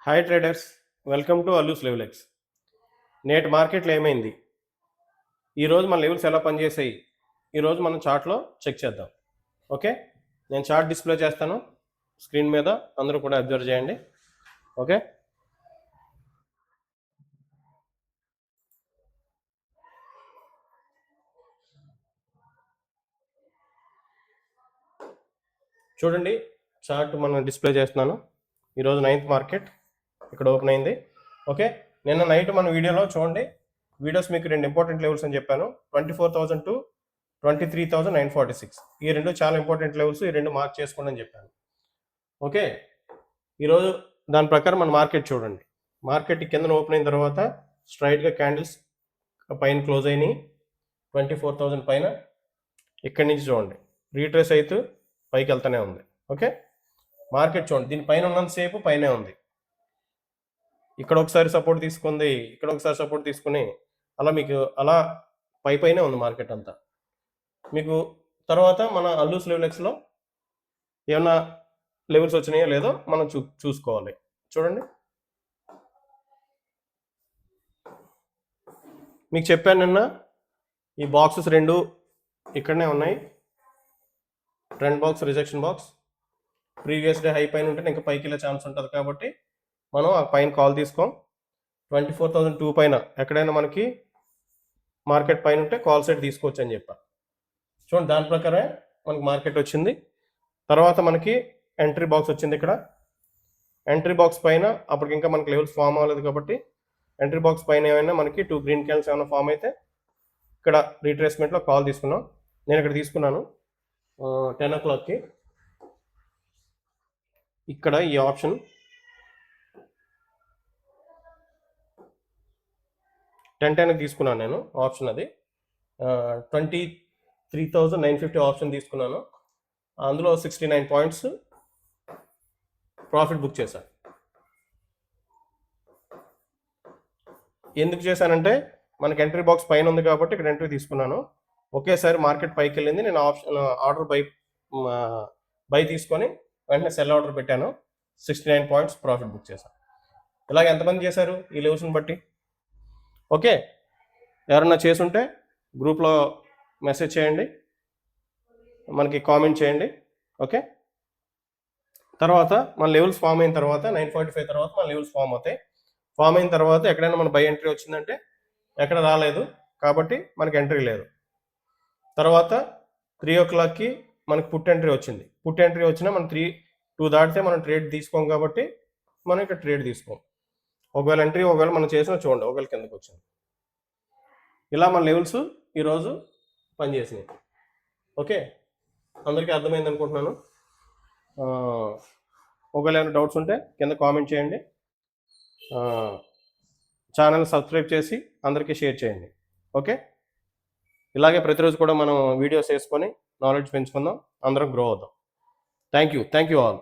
Hi traders, welcome to అల్లూస్ లెవెలెక్స్. నేటి మార్కెట్లో ఏమైంది, ఈరోజు మన లెవెల్స్ ఎలా పనిచేసాయి, ఈరోజు మనం చార్ట్లో చెక్ చేద్దాం. ఓకే, నేను చార్ట్ డిస్ప్లే చేస్తాను స్క్రీన్ మీద, అందరూ కూడా అబ్జర్వ్ చేయండి. ఓకే, చూడండి చార్ట్ మనం డిస్ప్లే చేస్తున్నాను. ఈరోజు 9th మార్కెట్ ఇక్కడ ఓపెన్ అయింది. ఓకే, నిన్న నైట్ మన వీడియోలో చూడండి, వీడియోస్ మీకు రెండు ఇంపార్టెంట్ లెవెల్స్ అని చెప్పాను. 24,000 టు 23,946, ఈ రెండు చాలా ఇంపార్టెంట్ లెవెల్స్, ఈ రెండు మార్క్ చేసుకోండి అని చెప్పాను. ఓకే, ఈరోజు దాని ప్రకారం మన మార్కెట్ చూడండి. మార్కెట్ కింద ఓపెన్ అయిన తర్వాత స్ట్రైట్గా క్యాండిల్స్ పైన క్లోజ్ అయినాయి 24,000 పైన. ఇక్కడి నుంచి చూడండి రీట్రేస్ అయితే పైకి వెళ్తూనే ఉంది. ఓకే, మార్కెట్ చూడండి దీనిపైన ఉన్నంతసేపు పైనే ఉంది. ఇక్కడ ఒకసారి సపోర్ట్ తీసుకుంది, ఇక్కడ ఒకసారి సపోర్ట్ తీసుకుని అలా మీకు అలా పైనే ఉంది మార్కెట్ అంతా. మీకు తర్వాత మన అల్లూస్ లెవెలెక్స్లో ఏమన్నా లెవెల్స్ వచ్చినాయో లేదో మనం చూసుకోవాలి. చూడండి, మీకు చెప్పాను నిన్న ఈ బాక్సెస్ రెండు ఇక్కడనే ఉన్నాయి. Trend box, rejection box. Previous day high పైన ఉంటే ఇంకా పైకి వెళ్ళే ఛాన్స్ ఉంటుంది కాబట్టి మనం ఆ పైన కాల్ తీసుకోం. 24,002 పైన ఎక్కడైనా మనకి మార్కెట్ పైన ఉంటే కాల్ సైడ్ తీసుకోవచ్చు అని చెప్పా. చూడండి దాని ప్రకారమే మనకి మార్కెట్ వచ్చింది. తర్వాత మనకి ఎంట్రీ బాక్స్ వచ్చింది. ఇక్కడ ఎంట్రీ బాక్స్ పైన అప్పటికి ఇంకా మనకి లెవెల్స్ ఫామ్ అవ్వలేదు కాబట్టి ఎంట్రీ బాక్స్ పైన ఏమైనా మనకి 2 గ్రీన్ క్యాండిల్స్ ఏమైనా ఫామ్ అయితే ఇక్కడ రీట్రేస్మెంట్లో కాల్ తీసుకున్నాం. నేను ఇక్కడ తీసుకున్నాను 10 o'clockకి. ఇక్కడ ఈ ఆప్షన్ 10:10కి తీసుకున్నాను నేను ఆప్షన్. అది 23,950 ఆప్షన్ తీసుకున్నాను. అందులో 69 పాయింట్స్ ప్రాఫిట్ బుక్ చేశాను. ఎందుకు చేశానంటే మనకి ఎంట్రీ బాక్స్ పైన ఉంది కాబట్టి ఇక్కడ ఎంట్రీ తీసుకున్నాను. ఒకేసారి మార్కెట్ పైకి వెళ్ళింది, నేను ఆప్షన్ ఆర్డర్ బై తీసుకొని వెంటనే సెల్ ఆర్డర్ పెట్టాను. 69 పాయింట్స్ ప్రాఫిట్ బుక్ చేశాను. ఇలాగ ఎంతమంది చేశారు ఈ లెవెల్స్ని బట్టి? ఓకే, ఎవరన్నా చేసుంటే గ్రూప్లో మెసేజ్ చేయండి, మనకి కామెంట్ చేయండి. ఓకే, తర్వాత మన లెవెల్స్ ఫామ్ అయిన తర్వాత 9:45 తర్వాత మన లెవెల్స్ ఫామ్ అవుతాయి. ఫామ్ అయిన తర్వాత ఎక్కడైనా మన బై ఎంట్రీ వచ్చిందంటే ఎక్కడ రాలేదు కాబట్టి మనకి ఎంట్రీ లేదు. తర్వాత 3 o'clockకి మనకి పుట్ ఎంట్రీ వచ్చింది. పుట్ ఎంట్రీ వచ్చినా మనం 2 దాటితే మనం ట్రేడ్ తీసుకోం కాబట్టి మనం ఇక్కడ ట్రేడ్ తీసుకోం. ఒకవేళ ఎంట్రీ ఒకవేళ మనం చేసినా చూడండి ఒకవేళ కిందకి వచ్చింది. ఇలా మన లెవెల్స్ ఈరోజు పనిచేసినాయి. ఓకే, అందరికీ అర్థమైంది అనుకుంటున్నాను. ఒకవేళ ఏమైనా డౌట్స్ ఉంటే కింద కామెంట్ చేయండి. ఛానల్ సబ్స్క్రైబ్ చేసి అందరికీ షేర్ చేయండి. ఓకే, ఇలాగే ప్రతిరోజు కూడా మనం వీడియోస్ వేసుకొని నాలెడ్జ్ పెంచుకుందాం, అందరం గ్రో అవుదాం. Thank you all.